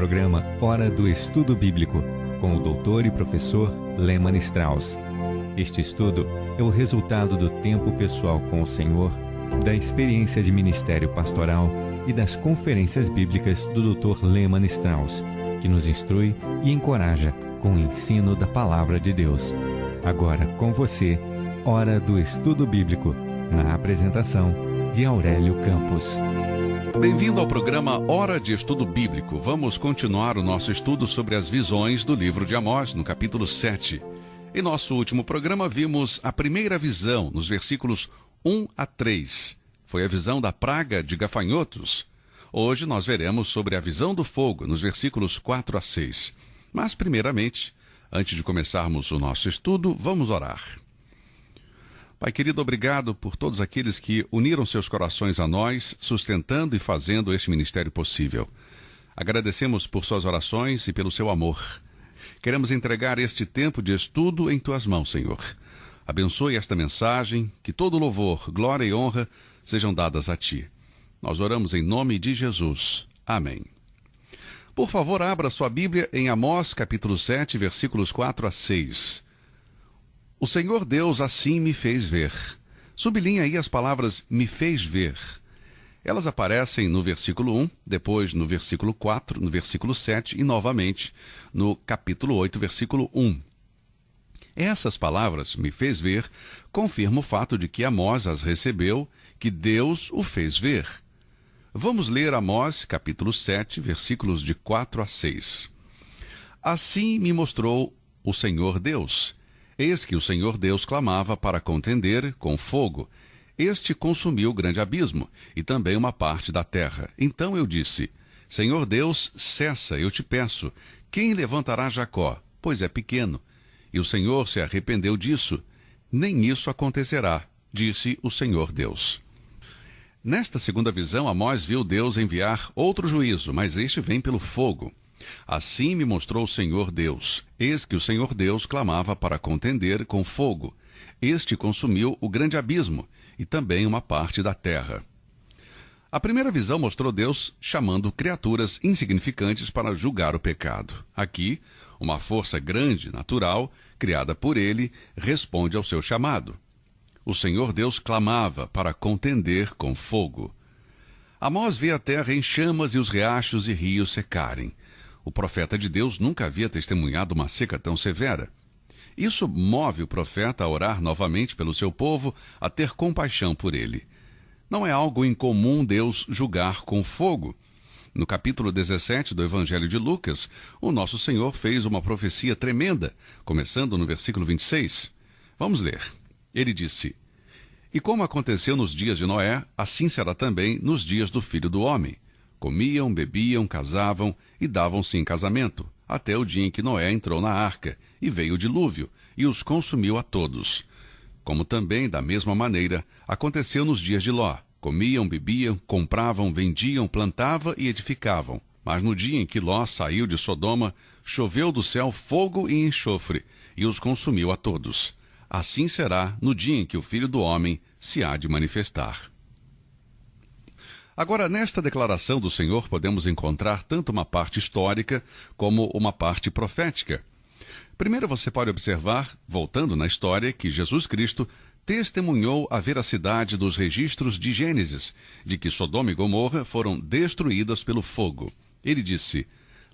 programa Hora do Estudo Bíblico, com o doutor e professor Lehmann Strauss. Este estudo é o resultado do tempo pessoal com o Senhor, da experiência de ministério pastoral e das conferências bíblicas do Dr. Lehmann Strauss, que nos instrui e encoraja com o ensino da Palavra de Deus. Agora com você, Hora do Estudo Bíblico, na apresentação de Aurélio Campos. Bem-vindo ao programa Hora de Estudo Bíblico. Vamos continuar o nosso estudo sobre as visões do livro de Amós, no capítulo 7. Em nosso último programa, vimos a primeira visão, nos versículos 1 a 3. Foi a visão da praga de gafanhotos. Hoje nós veremos sobre a visão do fogo, nos versículos 4 a 6. Mas, primeiramente, antes de começarmos o nosso estudo, vamos orar. Pai querido, obrigado por todos aqueles que uniram seus corações a nós, sustentando e fazendo este ministério possível. Agradecemos por suas orações e pelo seu amor. Queremos entregar este tempo de estudo em tuas mãos, Senhor. Abençoe esta mensagem, que todo louvor, glória e honra sejam dadas a ti. Nós oramos em nome de Jesus. Amém. Por favor, abra sua Bíblia em Amós, capítulo 7, versículos 4 a 6. O Senhor Deus assim me fez ver. Sublinha aí as palavras me fez ver. Elas aparecem no versículo 1, depois no versículo 4, no versículo 7 e novamente no capítulo 8, versículo 1. Essas palavras, me fez ver, confirmam o fato de que Amós as recebeu, que Deus o fez ver. Vamos ler Amós, capítulo 7, versículos de 4 a 6. Assim me mostrou o Senhor Deus. Eis que o Senhor Deus clamava para contender com fogo. Este consumiu o grande abismo, e também uma parte da terra. Então eu disse, Senhor Deus, cessa, eu te peço. Quem levantará Jacó? Pois é pequeno. E o Senhor se arrependeu disso. Nem isso acontecerá, disse o Senhor Deus. Nesta segunda visão, Amós viu Deus enviar outro juízo, mas este vem pelo fogo. Assim me mostrou o Senhor Deus. Eis que o Senhor Deus clamava para contender com fogo. Este consumiu o grande abismo, e também uma parte da terra. A primeira visão mostrou Deus chamando criaturas insignificantes para julgar o pecado. Aqui, uma força grande, natural, criada por ele, responde ao seu chamado. O Senhor Deus clamava para contender com fogo. Amós vê a terra em chamas e os riachos e rios secarem. O profeta de Deus nunca havia testemunhado uma seca tão severa. Isso move o profeta a orar novamente pelo seu povo, a ter compaixão por ele. Não é algo incomum Deus julgar com fogo. No capítulo 17 do Evangelho de Lucas, o nosso Senhor fez uma profecia tremenda, começando no versículo 26. Vamos ler. Ele disse, E como aconteceu nos dias de Noé, assim será também nos dias do Filho do Homem. Comiam, bebiam, casavam e davam-se em casamento, até o dia em que Noé entrou na arca, e veio o dilúvio, e os consumiu a todos. Como também, da mesma maneira, aconteceu nos dias de Ló. Comiam, bebiam, compravam, vendiam, plantavam e edificavam. Mas no dia em que Ló saiu de Sodoma, choveu do céu fogo e enxofre, e os consumiu a todos. Assim será no dia em que o Filho do Homem se há de manifestar. Agora, nesta declaração do Senhor, podemos encontrar tanto uma parte histórica como uma parte profética. Primeiro você pode observar, voltando na história, que Jesus Cristo testemunhou a veracidade dos registros de Gênesis, de que Sodoma e Gomorra foram destruídas pelo fogo. Ele disse,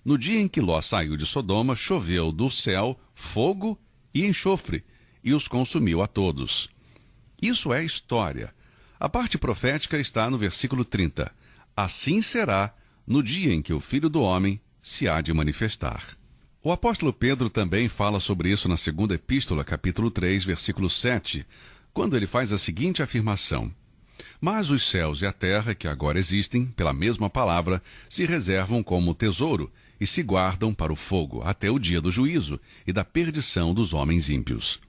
no dia em que Ló saiu de Sodoma, choveu do céu fogo e enxofre, e os consumiu a todos. Isso é história. A parte profética está no versículo 30. Assim será no dia em que o Filho do Homem se há de manifestar. O apóstolo Pedro também fala sobre isso na segunda epístola, capítulo 3, versículo 7, quando ele faz a seguinte afirmação. Mas os céus e a terra, que agora existem, pela mesma palavra, se reservam como tesouro e se guardam para o fogo, até o dia do juízo e da perdição dos homens ímpios.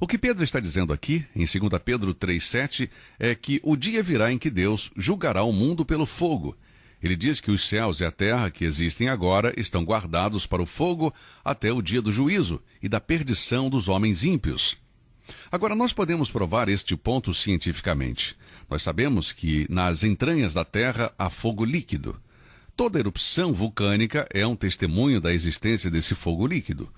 O que Pedro está dizendo aqui, em 2 Pedro 3,7, é que o dia virá em que Deus julgará o mundo pelo fogo. Ele diz que os céus e a terra que existem agora estão guardados para o fogo até o dia do juízo e da perdição dos homens ímpios. Agora, nós podemos provar este ponto cientificamente. Nós sabemos que nas entranhas da terra há fogo líquido. Toda erupção vulcânica é um testemunho da existência desse fogo líquido.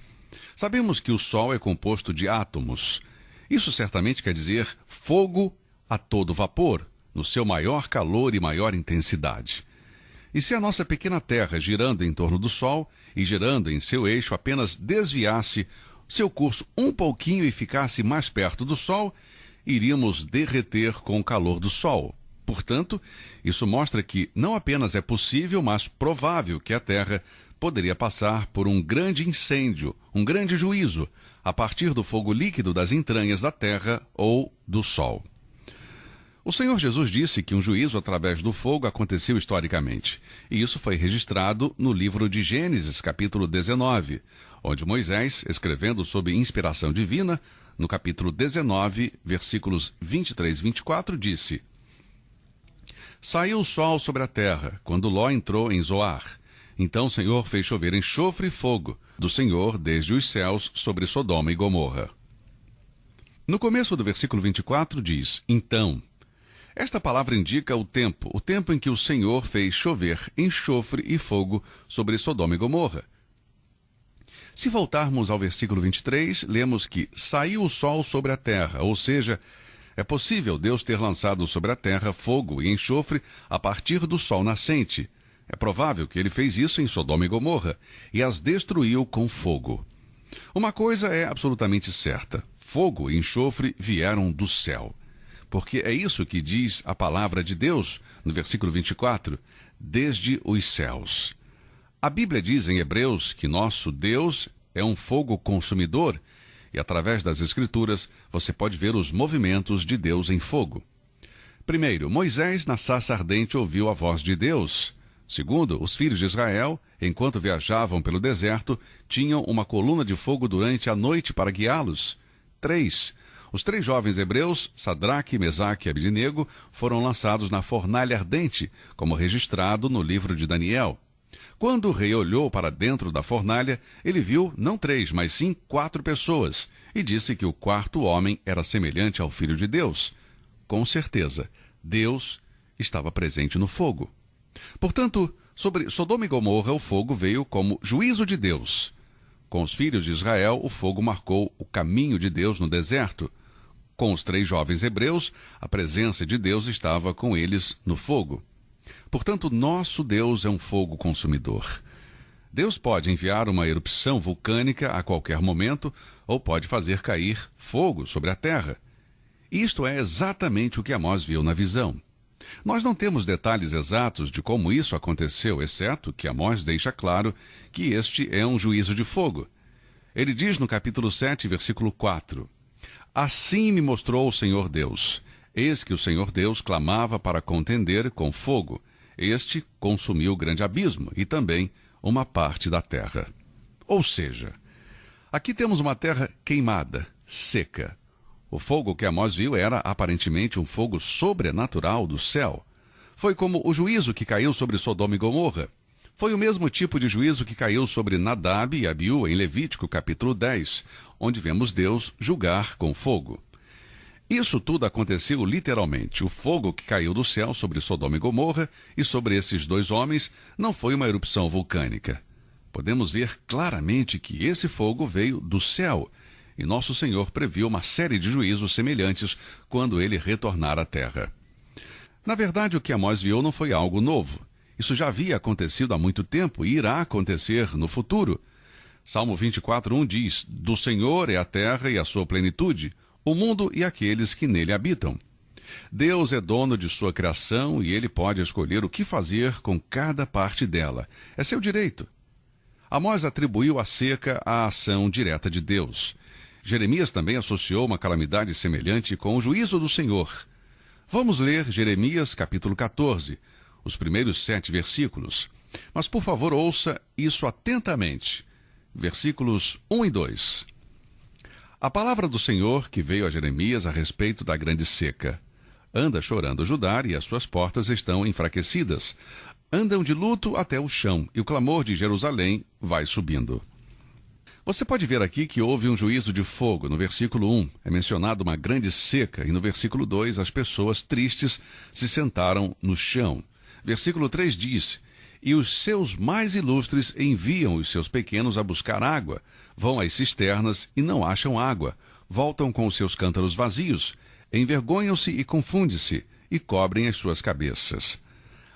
Sabemos que o Sol é composto de átomos. Isso certamente quer dizer fogo a todo vapor, no seu maior calor e maior intensidade. E se a nossa pequena Terra, girando em torno do Sol e girando em seu eixo, apenas desviasse seu curso um pouquinho e ficasse mais perto do Sol, iríamos derreter com o calor do Sol. Portanto, isso mostra que não apenas é possível, mas provável que a Terra poderia passar por um grande incêndio, um grande juízo, a partir do fogo líquido das entranhas da Terra ou do Sol. O Senhor Jesus disse que um juízo através do fogo aconteceu historicamente, e isso foi registrado no livro de Gênesis, capítulo 19, onde Moisés, escrevendo sob inspiração divina, no capítulo 19, versículos 23 e 24, disse: Saiu o sol sobre a terra, quando Ló entrou em Zoar. Então o Senhor fez chover enxofre e fogo do Senhor desde os céus sobre Sodoma e Gomorra. No começo do versículo 24 diz, então. Esta palavra indica o tempo em que o Senhor fez chover enxofre e fogo sobre Sodoma e Gomorra. Se voltarmos ao versículo 23, lemos que saiu o sol sobre a terra, ou seja, é possível Deus ter lançado sobre a terra fogo e enxofre a partir do sol nascente. É provável que ele fez isso em Sodoma e Gomorra e as destruiu com fogo. Uma coisa é absolutamente certa: fogo e enxofre vieram do céu. Porque é isso que diz a palavra de Deus no versículo 24, desde os céus. A Bíblia diz em Hebreus que nosso Deus é um fogo consumidor, e através das Escrituras você pode ver os movimentos de Deus em fogo. Primeiro, Moisés na sarça ardente ouviu a voz de Deus. Segundo, os filhos de Israel, enquanto viajavam pelo deserto, tinham uma coluna de fogo durante a noite para guiá-los. 3. Os 3 jovens hebreus, Sadraque, Mesaque e Abednego, foram lançados na fornalha ardente, como registrado no livro de Daniel. Quando o rei olhou para dentro da fornalha, ele viu não 3, mas sim 4 pessoas, e disse que o 4º homem era semelhante ao Filho de Deus. Com certeza, Deus estava presente no fogo. Portanto, sobre Sodoma e Gomorra, o fogo veio como juízo de Deus. Com os filhos de Israel, o fogo marcou o caminho de Deus no deserto. Com os 3 jovens hebreus, a presença de Deus estava com eles no fogo. Portanto, nosso Deus é um fogo consumidor. Deus pode enviar uma erupção vulcânica a qualquer momento, ou pode fazer cair fogo sobre a terra. Isto é exatamente o que Amós viu na visão. Nós não temos detalhes exatos de como isso aconteceu, exceto que Amós deixa claro que este é um juízo de fogo. Ele diz no capítulo 7, versículo 4, Assim me mostrou o Senhor Deus. Eis que o Senhor Deus clamava para contender com fogo. Este consumiu o grande abismo e também uma parte da terra. Ou seja, aqui temos uma terra queimada, seca. O fogo que Amós viu era aparentemente um fogo sobrenatural do céu. Foi como o juízo que caiu sobre Sodoma e Gomorra. Foi o mesmo tipo de juízo que caiu sobre Nadab e Abiú em Levítico capítulo 10, onde vemos Deus julgar com fogo. Isso tudo aconteceu literalmente. O fogo que caiu do céu sobre Sodoma e Gomorra e sobre esses 2 homens não foi uma erupção vulcânica. Podemos ver claramente que esse fogo veio do céu, e nosso Senhor previu uma série de juízos semelhantes quando ele retornar à terra. Na verdade, o que Amós viu não foi algo novo. Isso já havia acontecido há muito tempo e irá acontecer no futuro. Salmo 24:1 diz, Do Senhor é a terra e a sua plenitude, o mundo e aqueles que nele habitam. Deus é dono de sua criação e ele pode escolher o que fazer com cada parte dela. É seu direito. Amós atribuiu a seca à ação direta de Deus. Jeremias também associou uma calamidade semelhante com o juízo do Senhor. Vamos ler Jeremias capítulo 14, os primeiros 7 versículos. Mas, por favor, ouça isso atentamente. Versículos 1 e 2. A palavra do Senhor que veio a Jeremias a respeito da grande seca. Anda chorando Judá e as suas portas estão enfraquecidas. Andam de luto até o chão e o clamor de Jerusalém vai subindo. Você pode ver aqui que houve um juízo de fogo. No versículo 1 é mencionado uma grande seca e no versículo 2 as pessoas tristes se sentaram no chão. Versículo 3 diz, E os seus mais ilustres enviam os seus pequenos a buscar água, vão às cisternas e não acham água, voltam com os seus cântaros vazios, envergonham-se e confundem-se, e cobrem as suas cabeças.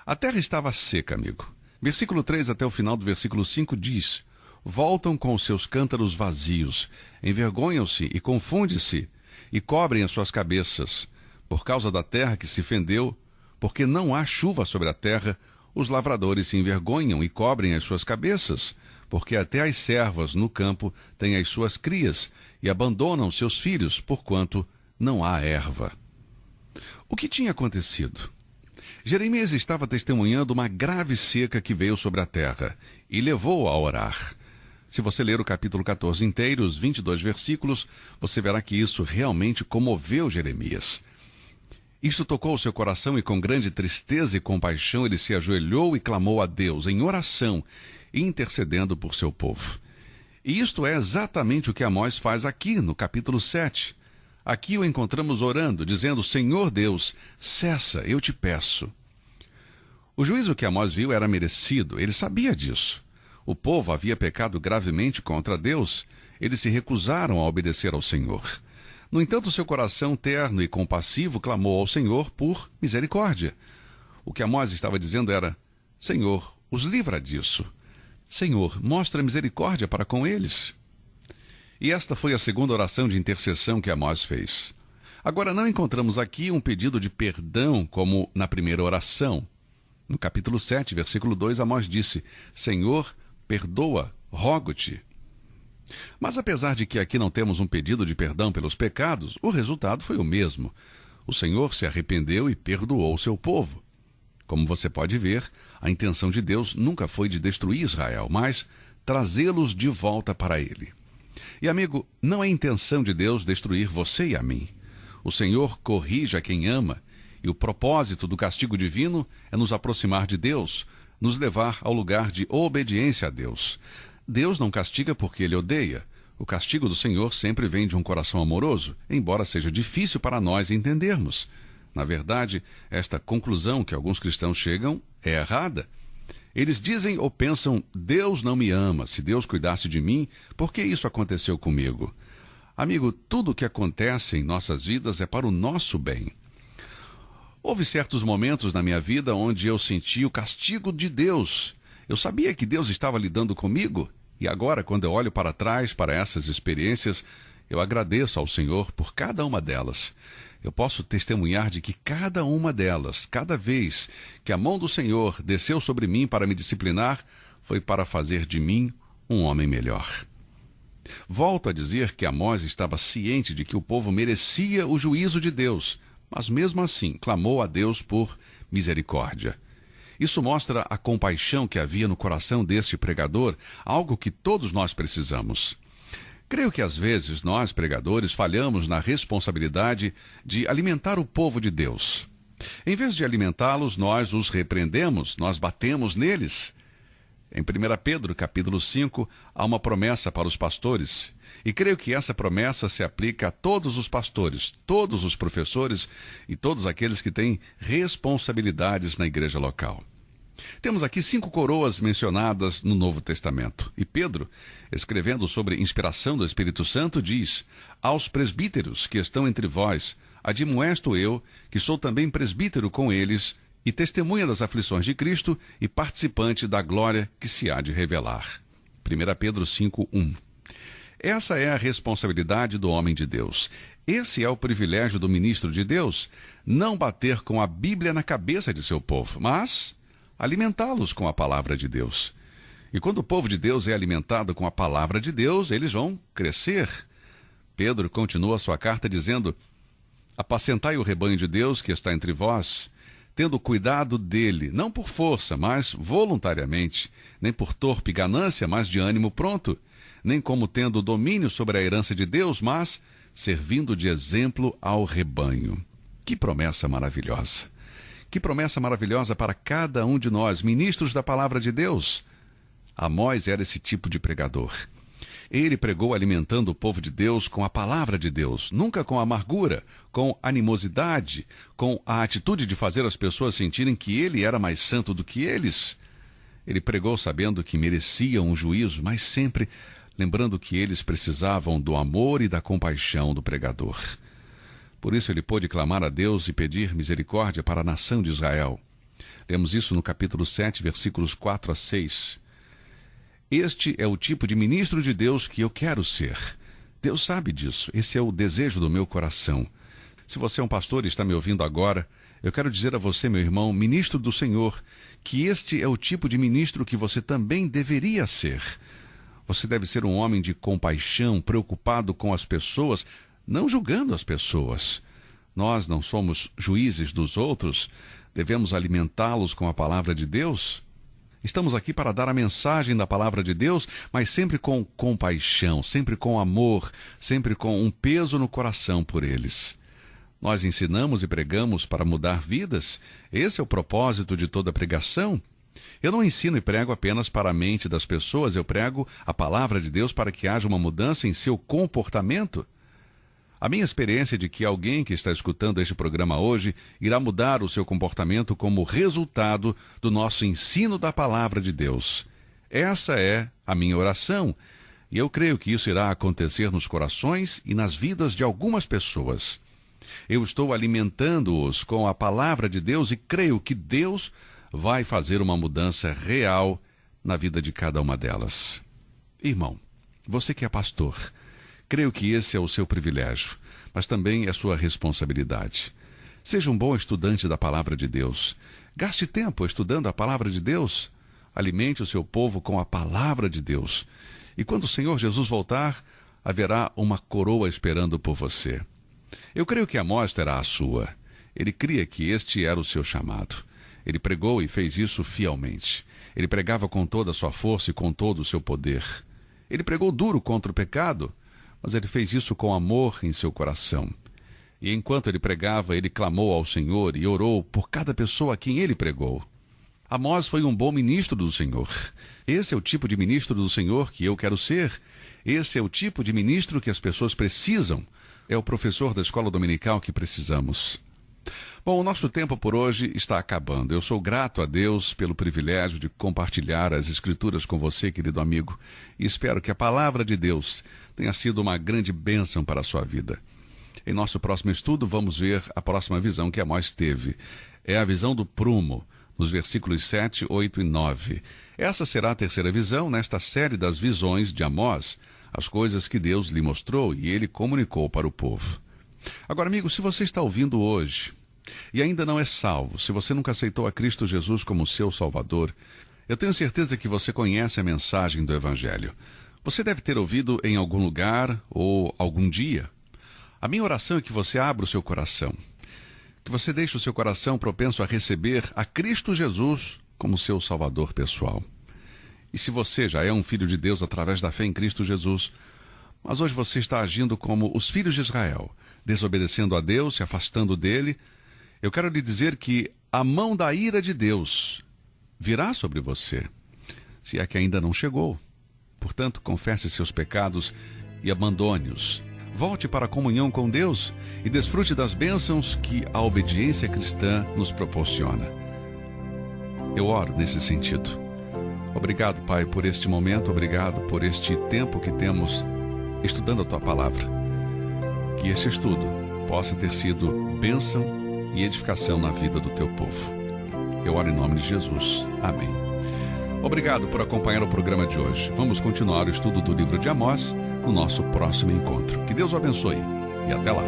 A terra estava seca, amigo. Versículo 3 até o final do versículo 5 diz: voltam com os seus cântaros vazios, envergonham-se e confundem-se, e cobrem as suas cabeças, por causa da terra que se fendeu, porque não há chuva sobre a terra. Os lavradores se envergonham e cobrem as suas cabeças, porque até as servas no campo têm as suas crias e abandonam seus filhos, porquanto não há erva. O que tinha acontecido? Jeremias estava testemunhando uma grave seca que veio sobre a terra e levou-o a orar. Se você ler o capítulo 14 inteiro, os 22 versículos, você verá que isso realmente comoveu Jeremias. Isso tocou o seu coração e com grande tristeza e compaixão ele se ajoelhou e clamou a Deus em oração, intercedendo por seu povo. E isto é exatamente o que Amós faz aqui no capítulo 7. Aqui o encontramos orando, dizendo: Senhor Deus, cessa, eu te peço. O juízo que Amós viu era merecido, ele sabia disso. O povo havia pecado gravemente contra Deus, eles se recusaram a obedecer ao Senhor. No entanto, seu coração terno e compassivo clamou ao Senhor por misericórdia. O que Amós estava dizendo era: Senhor, os livra disso. Senhor, mostra misericórdia para com eles. E esta foi a segunda oração de intercessão que Amós fez. Agora, não encontramos aqui um pedido de perdão como na primeira oração. No capítulo 7, versículo 2, Amós disse: Senhor, perdoa, rogo-te. Mas apesar de que aqui não temos um pedido de perdão pelos pecados, o resultado foi o mesmo. O Senhor se arrependeu e perdoou o seu povo. Como você pode ver, a intenção de Deus nunca foi de destruir Israel, mas trazê-los de volta para ele. E amigo, não é intenção de Deus destruir você e a mim. O Senhor corrige a quem ama, e o propósito do castigo divino é nos aproximar de Deus, nos levar ao lugar de obediência a Deus. Deus não castiga porque ele odeia. O castigo do Senhor sempre vem de um coração amoroso, embora seja difícil para nós entendermos. Na verdade, esta conclusão que alguns cristãos chegam é errada. Eles dizem ou pensam: Deus não me ama. Se Deus cuidasse de mim, por que isso aconteceu comigo? Amigo, tudo o que acontece em nossas vidas é para o nosso bem. Houve certos momentos na minha vida onde eu senti o castigo de Deus. Eu sabia que Deus estava lidando comigo, e agora, quando eu olho para trás, para essas experiências, eu agradeço ao Senhor por cada uma delas. Eu posso testemunhar de que cada uma delas, cada vez que a mão do Senhor desceu sobre mim para me disciplinar, foi para fazer de mim um homem melhor. Volto a dizer que Amós estava ciente de que o povo merecia o juízo de Deus, mas mesmo assim clamou a Deus por misericórdia. Isso mostra a compaixão que havia no coração deste pregador, algo que todos nós precisamos. Creio que às vezes nós, pregadores, falhamos na responsabilidade de alimentar o povo de Deus. Em vez de alimentá-los, nós os repreendemos, nós batemos neles. Em 1 Pedro, capítulo 5, há uma promessa para os pastores. E creio que essa promessa se aplica a todos os pastores, todos os professores e todos aqueles que têm responsabilidades na igreja local. Temos aqui 5 coroas mencionadas no Novo Testamento. E Pedro, escrevendo sobre inspiração do Espírito Santo, diz: aos presbíteros que estão entre vós, admoesto eu, que sou também presbítero com eles, e testemunha das aflições de Cristo e participante da glória que se há de revelar. 1 Pedro 5:1. Essa é a responsabilidade do homem de Deus. Esse é o privilégio do ministro de Deus, não bater com a Bíblia na cabeça de seu povo, mas alimentá-los com a palavra de Deus. E quando o povo de Deus é alimentado com a palavra de Deus, eles vão crescer. Pedro continua sua carta dizendo: apacentai o rebanho de Deus que está entre vós, tendo cuidado dele, não por força, mas voluntariamente, nem por torpe ganância, mas de ânimo pronto, nem como tendo domínio sobre a herança de Deus, mas servindo de exemplo ao rebanho. Que promessa maravilhosa! Que promessa maravilhosa para cada um de nós, ministros da palavra de Deus. Amós era esse tipo de pregador. Ele pregou alimentando o povo de Deus com a palavra de Deus, nunca com amargura, com animosidade, com a atitude de fazer as pessoas sentirem que ele era mais santo do que eles. Ele pregou sabendo que mereciam um juízo, mas sempre lembrando que eles precisavam do amor e da compaixão do pregador. Por isso ele pôde clamar a Deus e pedir misericórdia para a nação de Israel. Lemos isso no capítulo 7, versículos 4 a 6. Este é o tipo de ministro de Deus que eu quero ser. Deus sabe disso. Esse é o desejo do meu coração. Se você é um pastor e está me ouvindo agora, eu quero dizer a você, meu irmão, ministro do Senhor, que este é o tipo de ministro que você também deveria ser. Você deve ser um homem de compaixão, preocupado com as pessoas, não julgando as pessoas. Nós não somos juízes dos outros, devemos alimentá-los com a palavra de Deus. Estamos aqui para dar a mensagem da palavra de Deus, mas sempre com compaixão, sempre com amor, sempre com um peso no coração por eles. Nós ensinamos e pregamos para mudar vidas. Esse é o propósito de toda pregação. Eu não ensino e prego apenas para a mente das pessoas, eu prego a palavra de Deus para que haja uma mudança em seu comportamento. A minha experiência é de que alguém que está escutando este programa hoje irá mudar o seu comportamento como resultado do nosso ensino da palavra de Deus. Essa é a minha oração, e eu creio que isso irá acontecer nos corações e nas vidas de algumas pessoas. Eu estou alimentando-os com a palavra de Deus e creio que Deus vai fazer uma mudança real na vida de cada uma delas. Irmão, você que é pastor, creio que esse é o seu privilégio, mas também é sua responsabilidade. Seja um bom estudante da palavra de Deus. Gaste tempo estudando a palavra de Deus. Alimente o seu povo com a palavra de Deus. E quando o Senhor Jesus voltar, haverá uma coroa esperando por você. Eu creio que Amós terá a sua. Ele cria que este era o seu chamado. Ele pregou e fez isso fielmente. Ele pregava com toda a sua força e com todo o seu poder. Ele pregou duro contra o pecado, mas ele fez isso com amor em seu coração. E enquanto ele pregava, ele clamou ao Senhor e orou por cada pessoa a quem ele pregou. Amós foi um bom ministro do Senhor. Esse é o tipo de ministro do Senhor que eu quero ser. Esse é o tipo de ministro que as pessoas precisam. É o professor da escola dominical que precisamos. Bom, o nosso tempo por hoje está acabando. Eu sou grato a Deus pelo privilégio de compartilhar as Escrituras com você, querido amigo, e espero que a palavra de Deus tenha sido uma grande bênção para a sua vida. Em nosso próximo estudo, vamos ver a próxima visão que Amós teve. É a visão do prumo, nos versículos 7, 8 e 9. Essa será a terceira visão nesta série das visões de Amós, as coisas que Deus lhe mostrou e ele comunicou para o povo. Agora, amigo, se você está ouvindo hoje e ainda não é salvo, se você nunca aceitou a Cristo Jesus como seu Salvador, eu tenho certeza que você conhece a mensagem do Evangelho. Você deve ter ouvido em algum lugar ou algum dia. A minha oração é que você abra o seu coração, que você deixe o seu coração propenso a receber a Cristo Jesus como seu Salvador pessoal. E se você já é um filho de Deus através da fé em Cristo Jesus, mas hoje você está agindo como os filhos de Israel, desobedecendo a Deus, se afastando dele, eu quero lhe dizer que a mão da ira de Deus virá sobre você, se é que ainda não chegou. Portanto, confesse seus pecados e abandone-os. Volte para a comunhão com Deus e desfrute das bênçãos que a obediência cristã nos proporciona. Eu oro nesse sentido. Obrigado, Pai, por este momento, obrigado por este tempo que temos estudando a Tua Palavra. Que este estudo possa ter sido bênção e edificação na vida do Teu povo. Eu oro em nome de Jesus. Amém. Obrigado por acompanhar o programa de hoje. Vamos continuar o estudo do livro de Amós no nosso próximo encontro. Que Deus o abençoe e até lá.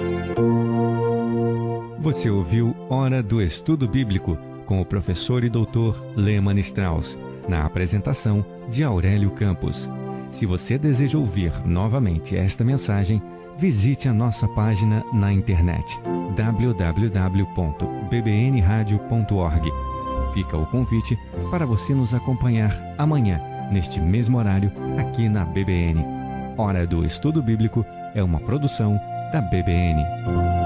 Você ouviu Hora do Estudo Bíblico com o professor e doutor Lehmann Strauss, na apresentação de Aurélio Campos. Se você deseja ouvir novamente esta mensagem, visite a nossa página na internet www.bbnradio.org. Fica o convite para você nos acompanhar amanhã, neste mesmo horário, aqui na BBN. Hora do Estudo Bíblico é uma produção da BBN.